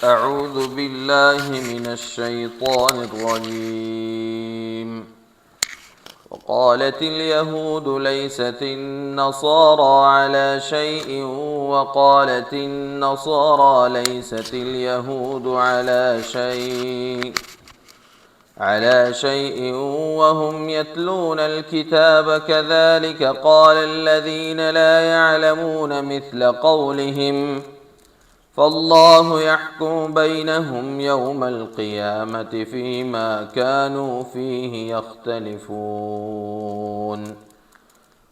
أعوذ بالله من الشيطان الرجيم. وقالت اليهود ليست النصارى على شيء وقالت النصارى ليست اليهود على شيء وهم يتلون الكتاب كذلك قال الذين لا يعلمون مثل قولهم فالله يحكم بينهم يوم القيامة فيما كانوا فيه يختلفون.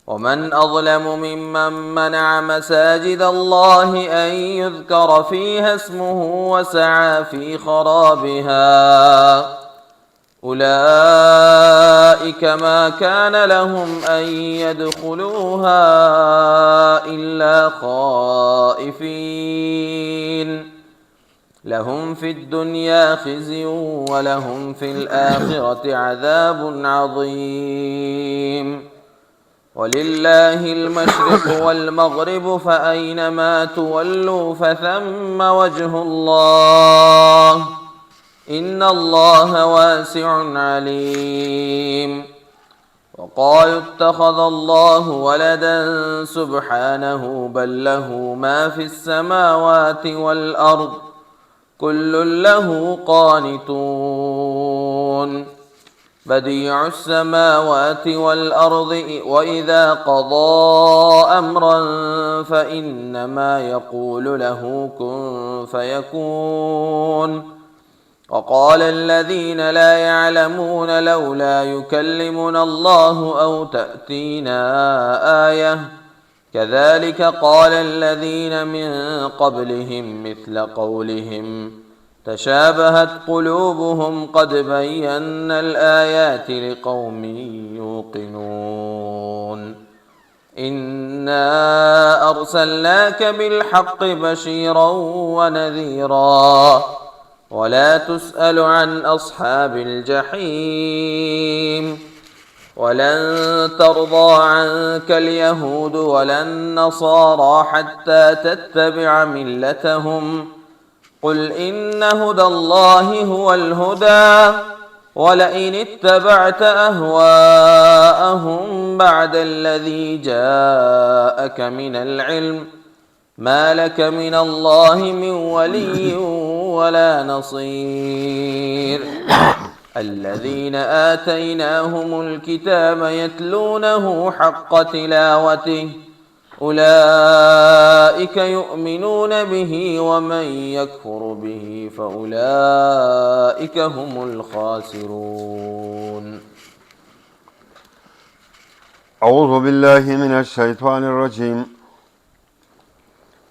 ومن أظلم ممن منع مساجد الله أن يذكر فيها اسمه وسعى في خرابها أولئك ما كان لهم أن يدخلوها إلا خائفين لهم في الدنيا خزي ولهم في الآخرة عذاب عظيم. ولله المشرق والمغرب فأينما تولوا فثم وجه الله إن الله واسع عليم. وقالوا اتخذ الله ولدا سبحانه بل له ما في السماوات والأرض كل له قانتون بديع السماوات والأرض وإذا قضى أمرا فإنما يقول له كن فيكون. وقال الذين لا يعلمون لولا يكلمنا الله أو تأتينا آية كذلك قال الذين من قبلهم مثل قولهم تشابهت قلوبهم قد بينا الآيات لقوم يوقنون. إنا أرسلناك بالحق بشيرا ونذيرا ولا تسأل عن أصحاب الجحيم. ولن ترضى عنك اليهود ولا النصارى حتى تتبع ملتهم قل إن هدى الله هو الهدى ولئن اتبعت أهواءهم بعد الذي جاءك من العلم ما لك من الله من ولي ولا نصير. الذين آتيناهم الكتاب يتلونه حق تلاوته أولئك يؤمنون به ومن يكفر به فأولئك هم الخاسرون. أعوذ بالله من الشيطان الرجيم.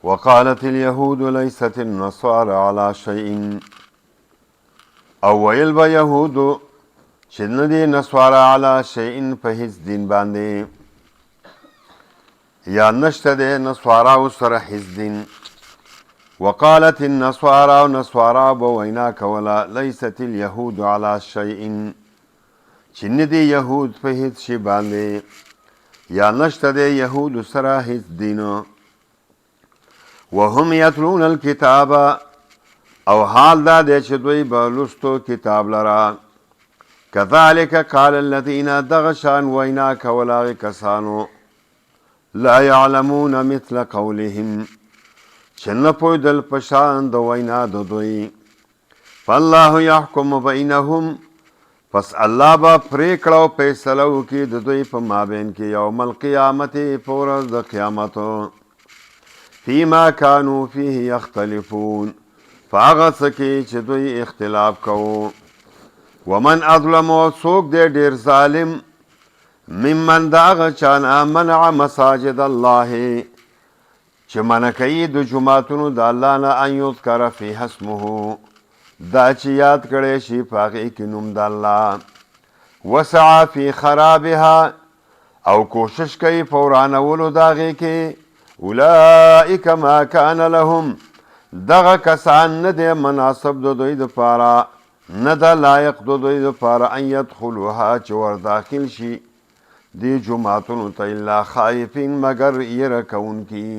وقالت اليهود ليست النصارى على شيء او ویل به یهودو چې نه دي نصارا علی شیء په هیڅ دین باندې یا نشته دی نصارا سره هیڅ دین. وقالت النصارى نصارا به وینا کوله لیست اليهود علی شیء چې نه دي یهود په هیڅ شي باندې یا نشته دی یهود سره هیڅ دین. وهم یتلون الکتاب او حال دا دی چې دوی به لوستو کتاب لره. کذالک قال الذین دغه شان وینا کول هغې کسانو لا یعلمون مثل قولهم چې نه پوهېدل په شان د وینا د دوی. فالله یحکم بینهم پس الله به پرېکړه او فیصله وکړي د دوی په مابین کې یوم القیامت په ورځ د قیامت فیما کانوا فیه یختلفون فاغه څه چې دوی اختلاف کوو. ومن اظلم څوک دی ډېر ظالم ممن د هغه چانه منع مساجد الله چې منع کوي د جوماتونو د الله نه ان یذکر فیها اسمه دا چې یاد کړی شي په هغې کې نوم د الله وسعى فی خرابها او کوشش کوي په ورانولو د هغې کې اولئک ما کان لهم دغه کسان نه دی مناسب د دوی دپاره نه ده لایق د دوی دپاره ان یدخلوها چې ور داخل شي دې جوماتونو ته الا خائفین مگر یره کوونکي.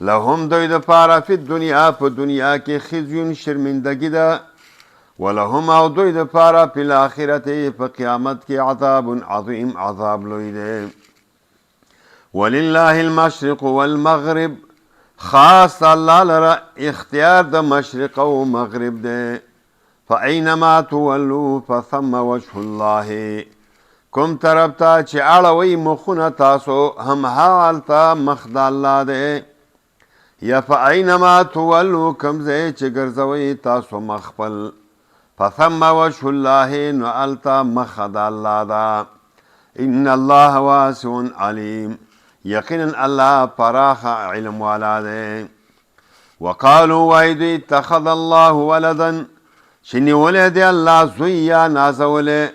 لهم دوی د پاره فی الدنیا په دنیا کې خزي شرمندگی ده ولهم او دوی د پاره په آخرت په قیامت کې عذاب عظیم عذاب لوی ده ولله المشرق والمغرب خاص الله لرا اختیار د مشرق او مغرب ده فاینما تولوا فثم وجه الله کوم طرف ته چې اړوي مخونه تاسو هم حالته مخ د الله ده یا فاینما تولوا کوم ځای چې ګرځوي تاسو مخفل فثم وجه الله نو التا مخ د الله ده ان الله واسع علیم یقینا الله پراخ علم والا ده وقالوا وایدی اتخذ الله ولدا شنی ولد الله زویا نازوله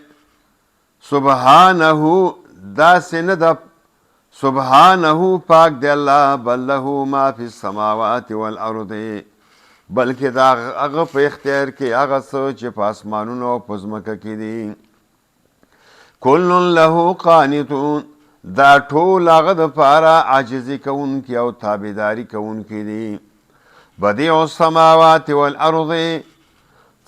سبحانه دا سند سبحانه پاک دی الله بل له ما فی السماوات والارض بلکې دا هغه په اختیار کې هغه څه چې په اسمانونو او په ځمکه کې دي کل له قانتون دا ټول هغه دپاره عاجزي کوونکي او تابعداري کوونکي دي بدیع السماوات والارض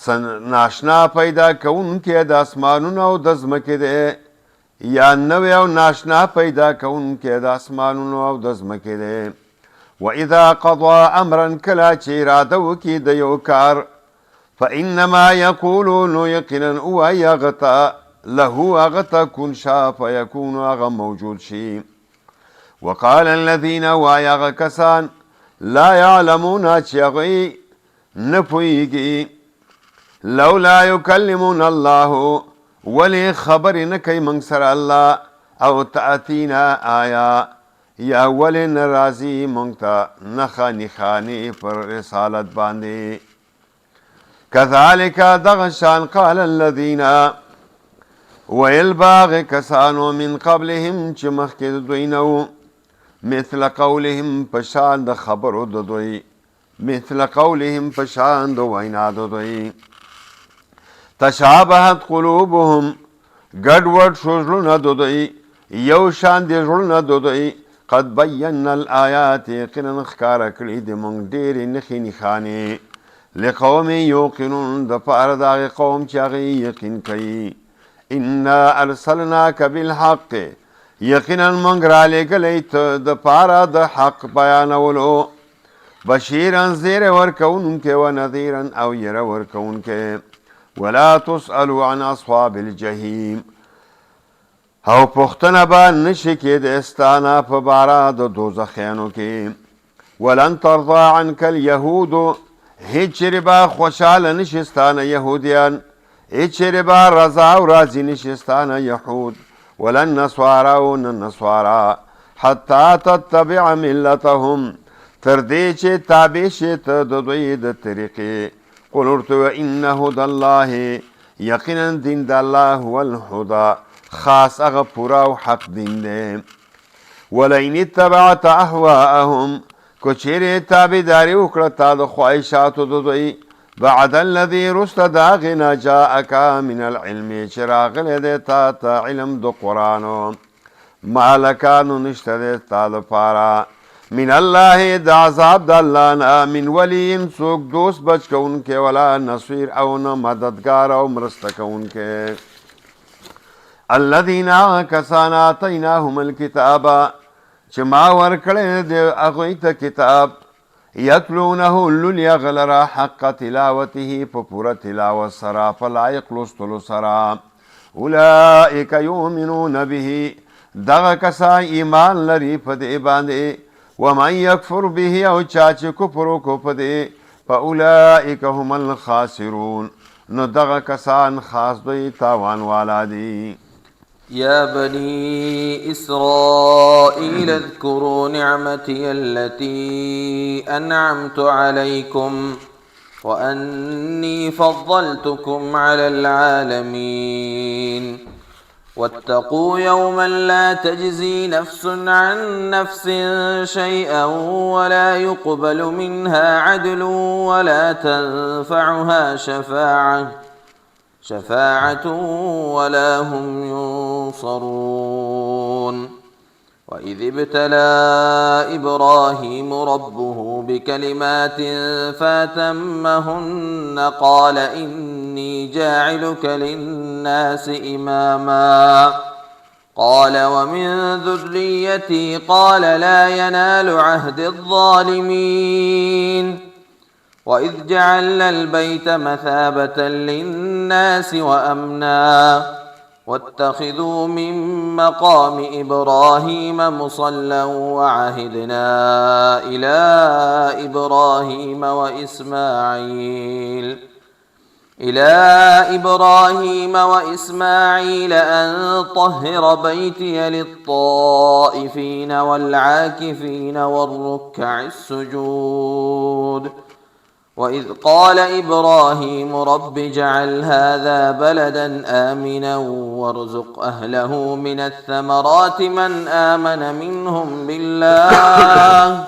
ناشنا پیدا کوونکی د اسمانونو او د ځمکې دی یا نوی او ناشنا پیدا کوونکی د اسمانونو او د ځمکې دی واذا قضى امرا کله چې اراده وکړي د یو کار فانما یقول نو یقینا وایي هغه ته له هغه ته کن شا فیکون هغه موجود شي وقال الذین وایي هغه کسان لا یعلمون چې هغوی نه پوهیږي لولا یکلمون الله ولی خبر نه کوي موږ سره الله او تأتینا آیا یا ولی نرازی موږ ته نښه نښانې پر رسالت باندې کذالک دغه شان قال الذین ویل باغ کسانو من قبلهم چې مخکې د دوی نه و مثل قولهم پشان د خبرو د دوی مثل قولهم پشان د وینا د دوی تشابهت قلوبهم ګډوډ شو زړونه د دوی یو شان دي زړونه د دوی قد بینا الآیات یقینا ښکاره کړي د موږ ډېرې نښې نښانې لقوم یوقنون د پاره د هغې قوم چې هغې یقین کوي انا ارسلناک بالحق یقینا موږ رالیږلی ته د پاره د حق بیانولو بشیرا زیری ورکوونکی و نذیرا او یره ورکوونکی ولا تسألوا عن اصحاب الجحیم او پوښتنه به نشي کېدی ستانه په باره د دوزخیانو کې ولن ترضا عنک اليهود هیڅ چېرې به خوشحاله نشي ستانه یهودیان هیڅ چېرې به رضا او راضي نشي ستانه یهود ولن نصوارا او نه نصوارا حتی تتبع ملتهم تر دې چې تابع شي ته د دوی د طریقې قل ورته ان هدى الله یقینا دین د الله هو الهدى خاص هغه پورا او حق دین دی ولئن اتبعت اهواءهم کو چیرې تابعداري وکړه تا د خواهشاتو د دوی بعد الذي رست داغنا جاءك من العلم چې راغلی دی تا ته علم د قرآنو ما لکه نو نشته دی تا دپاره من الله د عذاب د الله نه من ولی څوک دوست بچ کوونکی ولا نصیر او نه مددگار او مرسته کوونکی الذین کسان آتیناهم الکتاب چې ما ورکړی د هغوی ته کتاب یتلونه لولي هغه لره حق تلاوته په پوره تلاوت سره په لایق لوستلو سره اولئک یؤمنون به دغه کسان ایمان لري په دې باندې ومن یکفر به او چا چې کفر وکړو په دې فاولئک هم الخاسرون نو دغه کسان خاص دوی تاوان والا دي يا بني إسرائيل اذكروا نعمتي التي أنعمت عليكم وأني فضلتكم على العالمين واتقوا يوما لا تجزي نفس عن نفس شيئا ولا يقبل منها عدل ولا تنفعها شفاعة ولا هم ينصرون وإذ ابتلى إبراهيم ربه بكلمات فأتمهن قال إني جاعلك للناس إماما قال ومن ذريتي قال لا ينال عهد الظالمين وإذ جعلنا البيت مثابة للناس وأمنا واتخذوا من مقام إبراهيم مصلى وعهدنا إلى إبراهيم وإسماعيل أن طهر بيتي للطائفين والعاكفين والركع السجود وإذ قال إبراهيم رب اجعل هذا بلدا آمنا وارزق أهله من الثمرات من آمن منهم بالله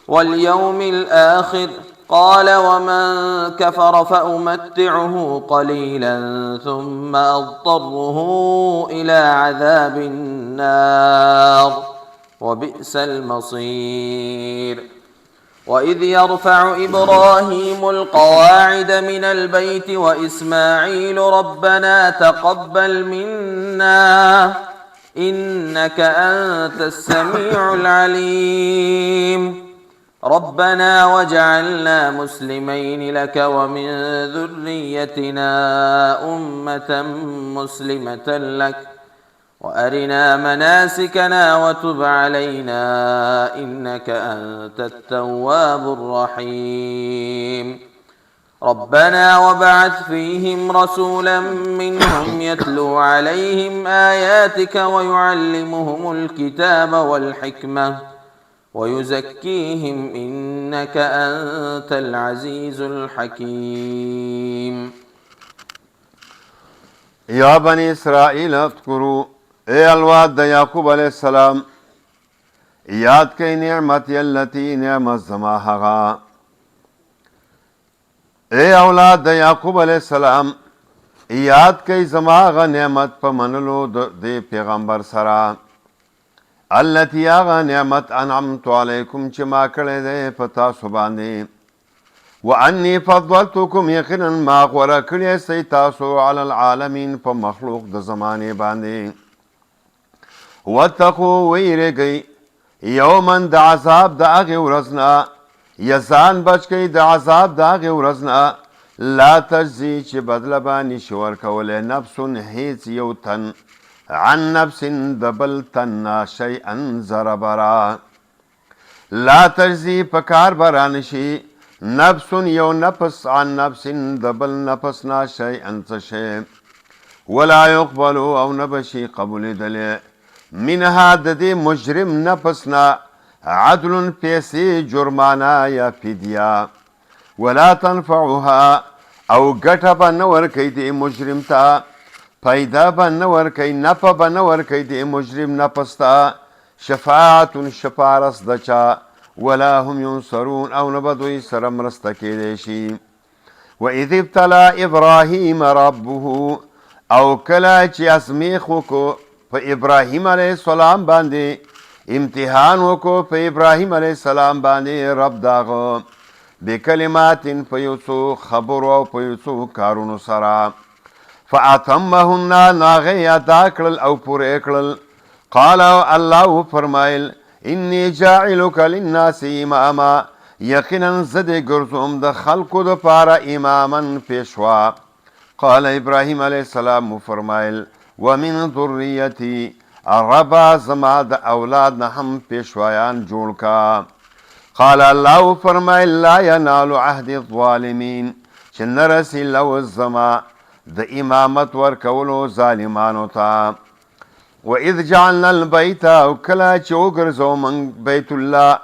واليوم الآخر قال ومن كفر فأمتعه قليلا ثم أضطره إلى عذاب النار وبئس المصير وإذ يرفع إبراهيم القواعد من البيت وإسماعيل ربنا تقبل منا إنك أنت السميع العليم ربنا واجعلنا مسلمين لك ومن ذريتنا أمة مسلمة لك وأرنا مناسكنا وتب علينا إنك أنت التواب الرحيم ربنا وابعث فيهم رسولا منهم يتلو عليهم آياتك ويعلمهم الكتاب والحكمة ويزكيهم إنك أنت العزيز الحكيم يا بني إسرائيل اذكروا اے الواد د یعقوب علیہ السلام یاد کئی نعمت التي نعمت زما هغه اے اولاد د یعقوب علیہ السلام یاد کئی زما هغه نعمت په منلو د پیغمبر سره التي هغه نعمت انعمت علیکم چې ما کړی دی په تاسو باندې وانی فضلتکم یقینا ما غوره کړی سئ تاسو علی العالمین په مخلوق د زمانه باندې واتقوا ویریږئ یوما د عذاب د هغې ورځ نه یزان بچ کئ د عذاب د هغې ورځ نه لا تجزي چې بدله به نشي ورکولی نفس هیڅ یو تن عن نفس د بل تن نه شیئا ذره برا لا تجزي په کار به رانشي نفس یو نفس عن نفس د بل نفس نه شیئا څه شی ولا يقبل او نبشي قبولیدلی منها د دې مجرم نفس نه عدل پیسې جرمانه یا فدیه ولا تنفعها او ګټه به نه ورکوي دې مجرم ته پیدا به نه ورکوي نفع به نه ورکوي دې مجرم نفس ته شفاعت شفارس د چا ولا هم ينصرون او نه به دوی سره مرسته کیدی شي واذ ابتلى ابراهيم ربه او کله چې ازمیخ وکړو په ابراهیم علیه السلام باندې امتحان وکړو په ابراهیم علیه السلام باندې رب داغه بکلمات په یو څو خبرو او په یو څو کارونو سره فاتمهن ناغه ادا کړل او پوره کړل قال الله فرمایل انی جاعلک للناس اماما یقینا زد ګرځوم د خلقو د پاره اماما پیشوا قال ابراهیم علیه السلام فرمایل ومن ذریتی ربا زما د اولاد نه هم پیشوایان جوړ کا قال الله فرمایل لا ینال عهد الظالمین چې نرسی لو زما د امامت ورکولو ظالمانو ته واذ جعلنا البيت او کله چې وګرځو من بیت الله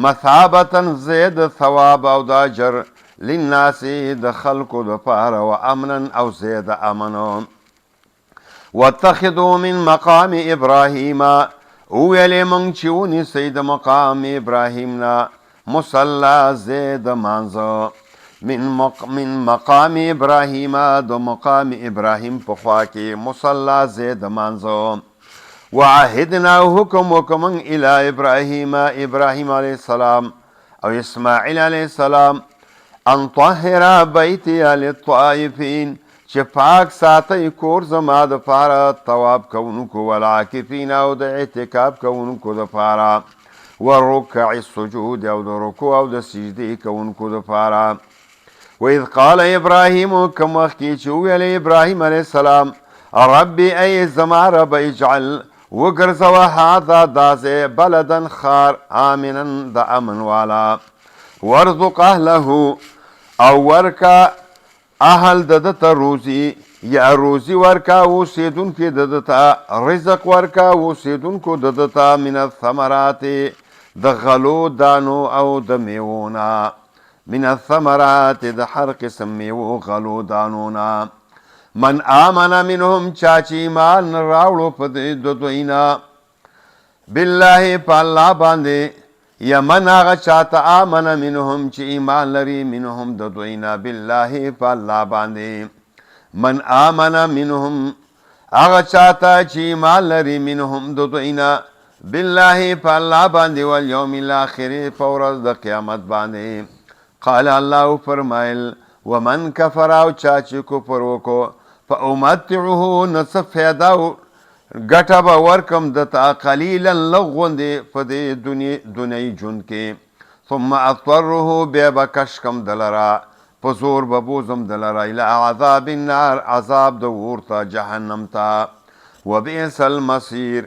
مثابتا زید ثواب او د اجر للناس د خلقو د پاره و امنا او زید امنو واتخذوا من مقام ابراهيم ویلی من چونی سید مقام ابراهیمنا مصلا زید مانزو من مقام ابراهیم د مقام ابراهیم په خوا کې مصلا زید مانزو وعهدنا حکم وکمن الى ابراهیم علیہ السلام او اسماعیل علیہ السلام ان طهر بیتی للطائفین چې پاک ساتي کور زما د پاره طواف کوونکو والعاکفین او د اعتکاف کوونکو د پاره والرکع السجود او د رکوع او د سجدې کوونکو د پاره. وإذ قال ابراهیم کم وخت چې ویل ابراهیم علیه السلام ربي ای زما رب اجعل وګرځوه هذا داسې بلدن خار آمنا د امن والا وارزق اهله او ورکا اهل ددتا روزی یا روزی ورکا اوسیدونکو ددتا رزق ورکا اوسیدونکو ددتا من الثمرات د غلو دانو او د میوونا من الثمرات د هر قسم میوو غلو دانونا من آمن منهم چاچی ایمان راوړو په د دوینا بالله په الله باندې یا من آغا چاہتا آمن منهم چی ایمان لری منهم د دوینا بالله پا اللہ باندے من آمن منهم آغا چاہتا چی ایمان لری منهم د دوینا بالله پا اللہ باندے والیوم الاخر پورز د قیامت باندے. قال اللہ فرمائل ومن کفراو چاچی کفرو کو فا امتعه نصف فیداو گٹا با ورکم دتا قلیلا لغوندی فدی دنیای جن کے ثم اضطره بیا با کشکم دلرا پزور ببوزم دلرا الى عذاب النار عذاب دورتا جہنم تا وبئس المصیر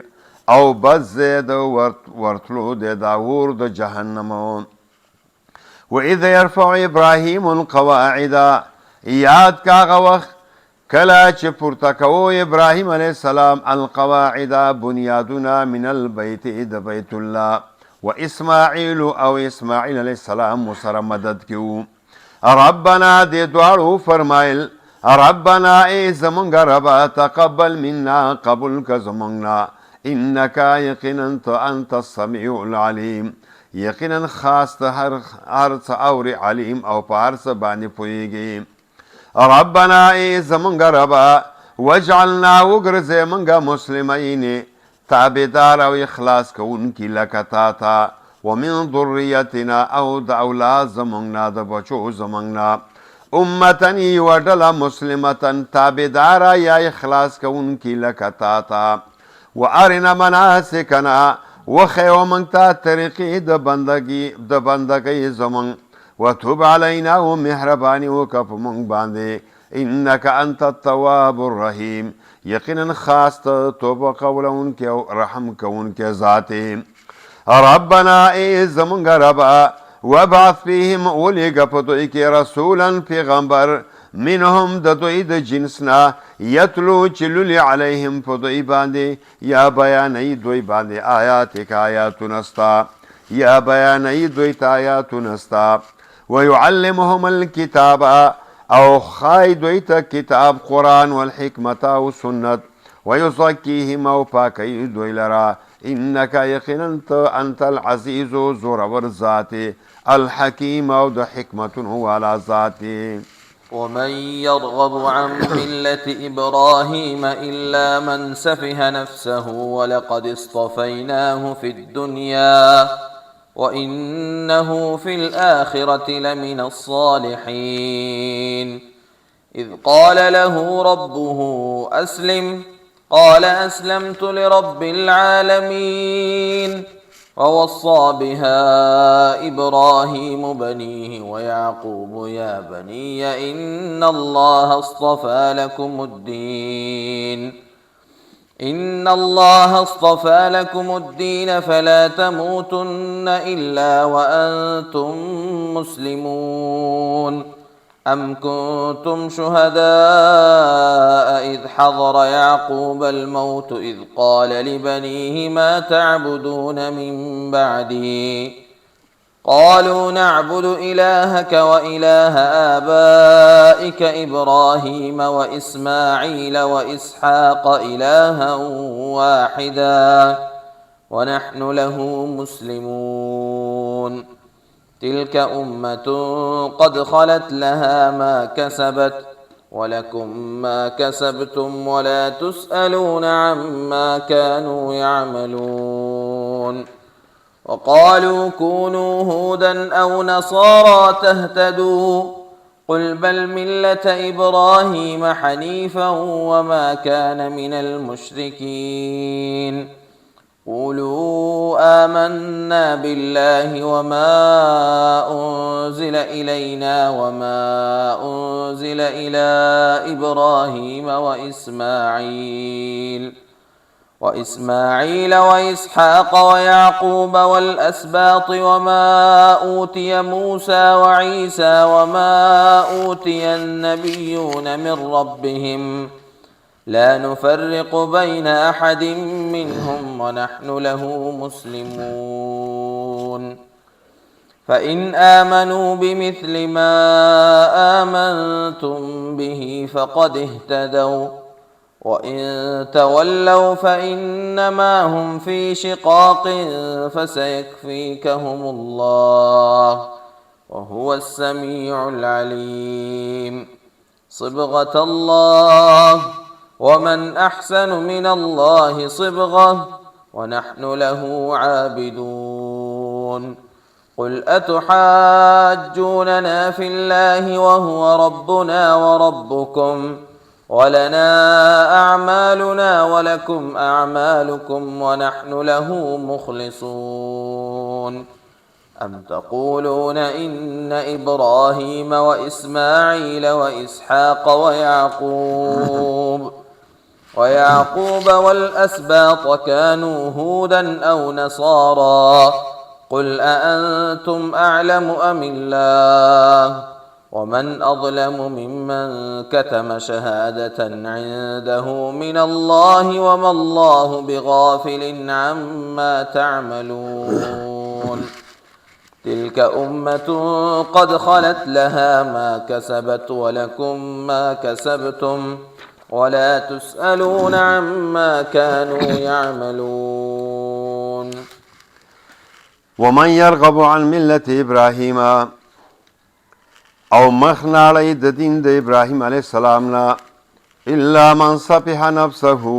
او بز زید ورتلو دے داور د جہنم. وإذ يرفع ابراهیم القواعد یاد کاغا وقت کلا چې پورته کوو ابراهیم علیه السلام القواعد بنیادنا من البیت د بیت الله و اسماعیل او اسماعیل علیه السلام سره مدد کیو. ربنا دې دواړو فرمایل ربنا ای زمونږ ربا تقبل منا قبول که زمونږنا انک یقینا انت السمیع العلیم یقینا خاص ته هر څه اوري علیم او په هر څه باندې پوهیږي. ربنا ای زمونگا ربا وجعلنا وگرزے منگا مسلمین تابدار او اخلاص کون کی لکتا تا ومن ذریتنا او دا اولاد زمونگنا دا بچو زمونگنا امتنی وڈلا مسلمتن تابدارا یا اخلاص کون کی لکتا تا وارنا مناسکنا وخیو منگتا طریقی دا بندگی زمونگ وتوب علینا و مهربانی وکف منگ باندے انک انت التواب الرحیم یقینا خاص توبہ قولون کے رحم کون کے ذاتے. ربنا ای زمونگ ربا وابعث فیهم اولی گپدوئی کے رسولا پیغمبر منهم ددوئی د جنسنا یتلو چلولی علیہم پدوئی باندے یا بیانی دوئی باندے آیاتک آیاتنستا یا بیانی دوئی آیاتنستا ويعلمهم الكتاب او خای دویتا کتاب قرآن والحکمت او سنت ويزکیهم او پاکی دوی لرا انک یقیننت انت العزیز زورور ذاتی الحکیم او د حکمتن والا ذاتی. ومن يرغب عن ملة إبراهيم إلا من سفه نفسه ولقد اصطفيناه في الدنيا وإنه في الآخرة لمن الصالحين. إذ قال له ربه أسلم قال أسلمت لرب العالمين ووصى بها إبراهيم بنيه ويعقوب يا بني إن الله اصطفى لكم الدين فلا تموتن إلا وأنتم مسلمون. أم كنتم شهداء إذ حضر يعقوب الموت إذ قال لبنيه ما تعبدون من بعدي قالوا نعبد إلهك وإله آبائك إبراهيم وإسماعيل وإسحاق إلها واحدا ونحن له مسلمون. تلك أمة قد خلت لها ما كسبت ولكم ما كسبتم ولا تسألون عما كانوا يعملون وقالوا كونوا هودا أو نصارى تهتدوا قل بل ملة إبراهيم حنيفا وما كان من المشركين قولوا آمنا بالله وما أنزل إلينا وما أنزل إلى إبراهيم وإسماعيل وإسحاق ويعقوب والأسباط وما أوتي موسى وعيسى وما أوتي النبيون من ربهم لا نفرق بين أحد منهم ونحن له مسلمون فإن آمنوا بمثل ما آمنتم به فقد اهتدوا وإن تولوا فإنما هم في شقاق فسيكفيكهم الله وهو السميع العليم صبغة الله ومن أحسن من الله صبغة ونحن له عابدون قل أتحاجوننا في الله وهو ربنا وربكم ولنا أعمالنا ولكم أعمالكم ونحن له مخلصون أم تقولون إن إبراهيم وإسماعيل وإسحاق ويعقوب والأسباط كانوا هودا أو نصارى قل أأنتم أعلم أم الله ومن أظلم ممن كتم شهادة عنده من الله وما الله بغافل عما تعملون تلك أمة قد خلت لها ما كسبت ولكم ما كسبتم ولا تسألون عما كانوا يعملون ومن يرغب عن ملة إبراهيم او مخنالی د دین د ابراهیم علیه السلام لا الا من صفح نفسه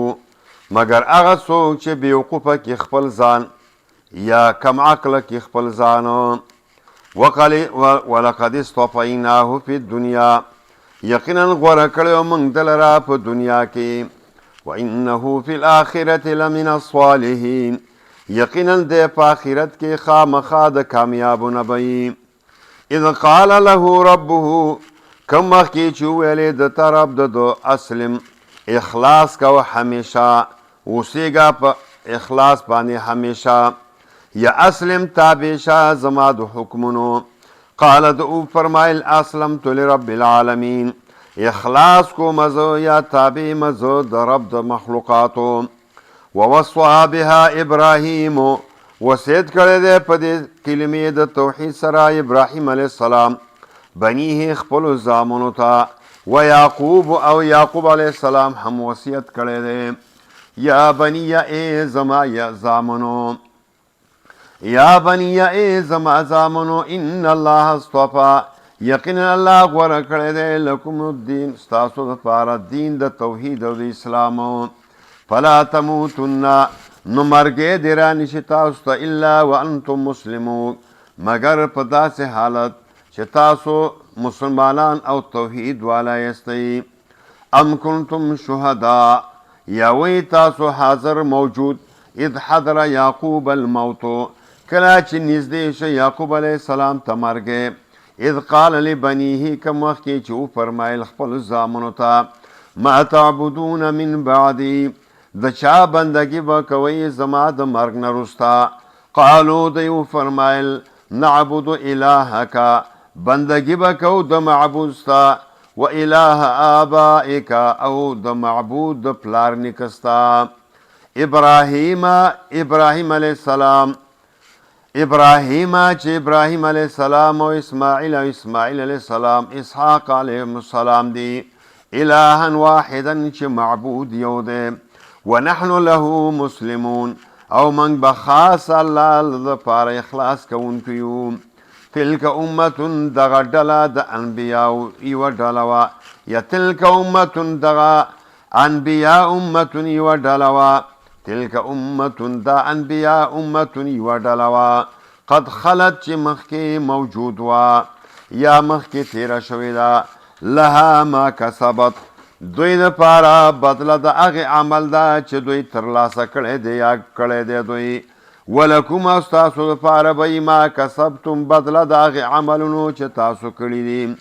مگر هغه څوک چې بیوقوفه کې خپل ځان یا کم عقله کې خپل ځان ولقد اصطفیناه فی الدنیا یقینا غوره کړی موږ دلته په دنیا کې وانه فی الاخرة لمن الصالحین یقینا د په آخرت کې خامخا د کامیابونه به اذ قال له ربه کم وخت کې چې ویلې د طرف د اسلم اخلاص کو همیشه اوسېږه په اخلاص باندې همیشه یا اسلم تابع شه زما د حکمونو قال دو فرمایل اسلمت لرب العالمین اخلاص کو مزو یا تابع مزو د رب د مخلوقاتو ووصى بها ابراهیم وصیت کړی دی په دې کلمې د توحید سره ابراهیم علیه السلام بنیه خپلو زامنو ته و یعقوب او یعقوب علیه السلام هم وصیت کړی دی یا بنی ای زما یا زامنو یا بنی ای زما زامنو ان الله اصطفى یقینا الله غوره کړی دی لکم الدین ستاسو دپاره دین د توحید او د اسلام فلا تموتن نو مرګې دې رانشي تاسو ته الا وانتم مسلمون مگر په داسې حالت چې تاسو مسلمانان او توحید والا یاستئ ام کنتم شهدا یا وی تاسو حاضر موجود اذ حضر یعقوب الموت کله چې نږدې شه یعقوب علیه السلام ته مرګ اذ قال لبنیه کم وخت کې چې وفرمایل خپلو زامنو ته ما تعبدون من بعدی د چا بندگی به کوئ زما د مرګ نه وروسته قالو دوی وفرمایل نعبد الهک بندگی به کوو د معبود ستا و اله آبائک او د معبود د پلار نیکه ستا ابراهیم علیه السلام ابراهیم چې ابراهیم علیه السلام او اسماعیل علیه السلام اسحاق علیه السلام دی الها واحدا چې معبود یو دی ونحن له مسلمون او من بخاص الله لپاره اخلاص کوونکو یو تلک امة دغه ډله د انبیاو یوه ډله وه یا تلک امتون دغه انبیاء امتون یوه ډله وه تلک امتون دا انبیاء امتون یوه ډله وه قد خلت چې مخکې موجود وه یا مخکې تیره شوې ده لها ما کسبت دوی دپاره بدله د هغې عمل ده چې دوی ترلاسه کړی دی یا کړی دی دوی ولکم او ستاسو دپاره به ما کسبتم بدله د هغې عملونو چې تاسو کړي دي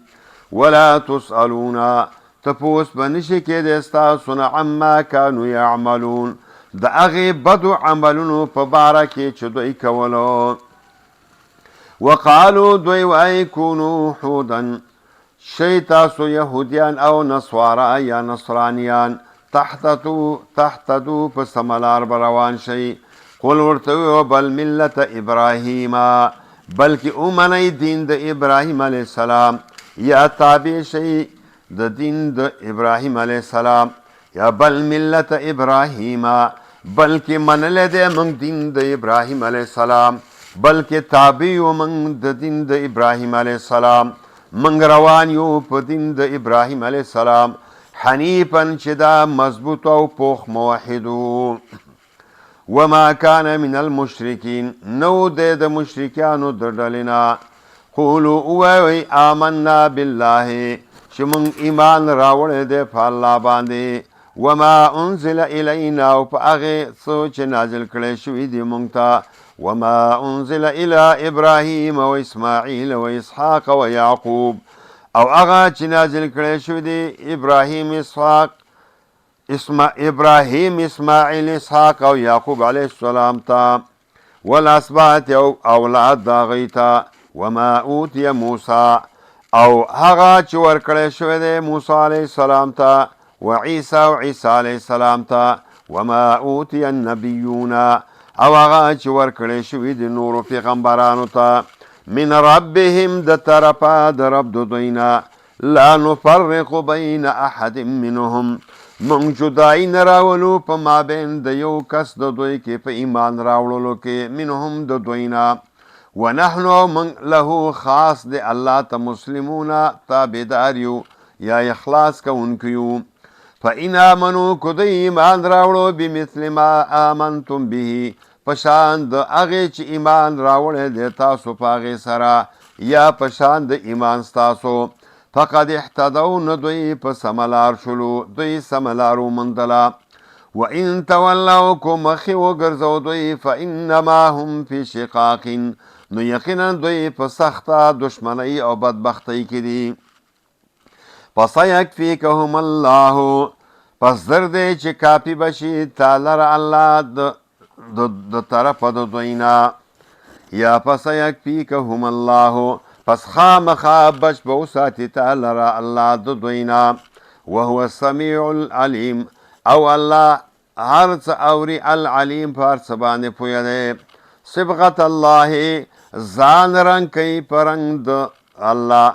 ولا تسألون تپوس به نشي کېدی ستاسو نه عما کانو یعملون د هغې بدو عملونو په باره کې چې دوی کولو وقالو دوی وایي کونو حودن شی تاسو یهودیان او نصوارا یا نصرانیان تحتدو په سملار به روان شئ قل ورته ویو بل ملت ابراهیم بلکې ومنئ دین د ابراهیم علیه السلام یا تابع شئ د دین د ابراهیم علیه السلام یا بل ملت ابراهیم بلکې منلی دی موږ دین د ابراهیم علیه السلام بلکې تابع یو موږ د دین د ابراهیم علیه السلام منگ روان یو په دین د ابراهیم علیه السلام حنیفن چې دا مضبوط او پوخ موحدو وما کان من المشرکین نو دی د مشرکانو د ډلې نه قولو ووایئ آمنا بالله چې موږ ایمان راوړی دی په الله باندې وما انزل الینا او په هغې څه چې نازل کړی شوي دي موږ ته وما انزل الى ابراهیم و اسماعیل و اسحاق و یعقوب او هغه چې نازل کړی شوی دی ابراهیم اسماعیل اسحاق او یعقوب علیه السلام ته والاسباط او اولاد د هغوی ته وما اوتی موسی او هغه چې ورکړی شوی دی موسی علیه السلام ته و عیسی او عیسی علیه السلام ته وما اوتی النبیون او هغه چې ورکړی شوي د نورو پیغمبرانو ته من ربهم د طرفه د رب د دوی نه لا نفرق بین احد منهم موږ جدایي نه راولو په مابین د یو کس د دوی کې په ایمان راوړلو کې منهم د دوی نه ونحنو موږ له خاص د الله ته مسلمونه تابعدار یو یا اخلاص کوونکي یو فإن آمنوا که دوی ایمان راوړو بمثل ما آمنتم به پشان د هغې چې ایمان راوړی دی تاسو په هغې سره یا پشان د ایمان ستاسو فقد احتدو نه دوی په سمه لار شلو دوی سمه لار وموندله وان تولوا که مخې وګرځو دوی فانما هم فی شقاق نو یقینا دوی په سخته دشمنۍ او بدبختۍ کې دي فسیکفیکهم الله پس زر دی چې کافي بشي تا لره الله د طرفه د دوی نه یا فسیکفیکهم الله پس خامخا بچ به وساتي تا لره الله د دوی نه وهو السمیع العلیم او الله هر څه اوري العلیم په هر څه باندې پوهه دی صبغت الله ځان رنګ کوي په رنګ د الله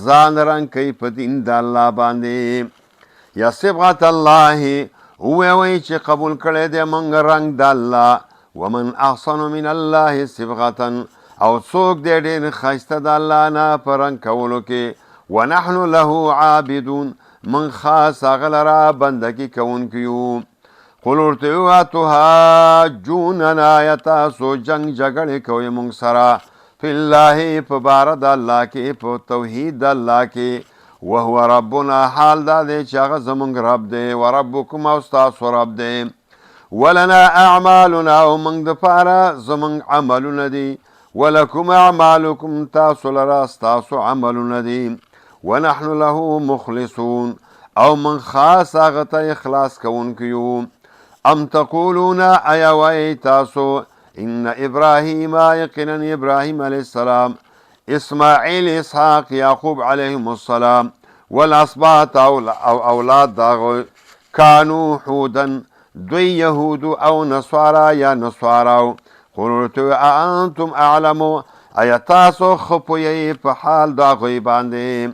ځان رنګ کوي په دین د الله باندې یا صبغت الله ووایئ چې قبول کړی دی موږ رنګ د الله ومن احسن من الله صبغة او څوک دی ډېر ښایسته د الله نه په رنګ کولو کې ونحن له عابدون من خاص هغه لره بندګي کوونکي یو قل ورته ووایه تحاجوننا یا تاسو جنګ جګړې کوئ موږ سره فی الله په باره د الله کې په توحید د الله کې وهو ربنا حال دا دی چې هغه زموږ رب دی و ربکم او ستاسو رب دی ولنا اعمالنا او موږ دپاره زموږ عملونه دي ولکم اعمالکم تاسو لره ستاسو عملونه دي ونحن له مخلصون او من خاص هغه ته اخلاص کوونکي یو ام تقولون ایا وایئ تاسو ان ابراهیم یقینا ابراهیم علیه السلام اسماعیل اسحاق یعقوب علیهم السلام والاسباط او اولاد داغو کانو حودن دوی یهود او نصارا یا نصاراو قلتو انتم اعلمو ایا تاسو خپوی په حال داغوی باندې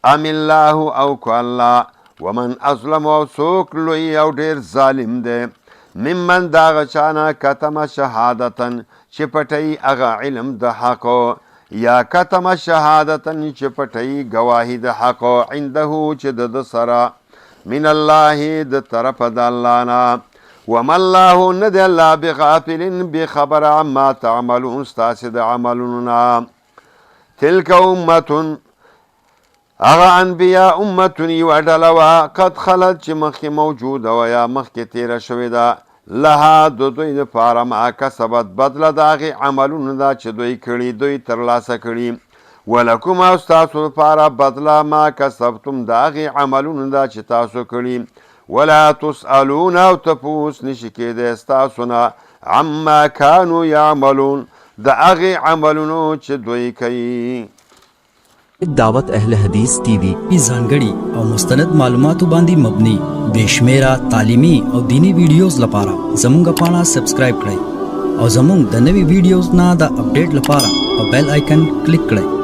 ام الله او کو الله ومن اظلم او څوک لوی او ډیر ظالم دی ممن داغه چانه کتم شهادتن چې پټی هغه علم د حق یا کتم شهادتن چې پټی گواهی د حق عنده چې د سره من الله د طرف د الله نه وما الله نه دی الله بغافل بخبر عما تعملون ستاسې د عملونه تلک امة هغه انبیا امتون یوه ډله وه قد خلت چې مخکې موجوده وه یا مخکې تېره شوې ده لها د دوی دپاره ما کسبت بدله د هغې عملونه ده چې دوی کړي دوی ترلاسه کړي ولکم او ستاسو دپاره بدله ما کسبتم د هغې عملونه ده چې تاسو کړي ولا تسألون او تپوس نشي کېدی ستاسو نه عما کانو یعملون د هغې عملونو چې دوی کوي. دعوت اهل حدیث ٹی وی ځانګړي او مستند معلوماتو باندې مبني بشمیره تعلیمي او دینی ویډیوز لپاره زموږ پاڼه سبسکرایب کړئ او زموږ د نوي ویډیوز نه د اپډیټ لپاره په بیل آیکن کلیک کړئ.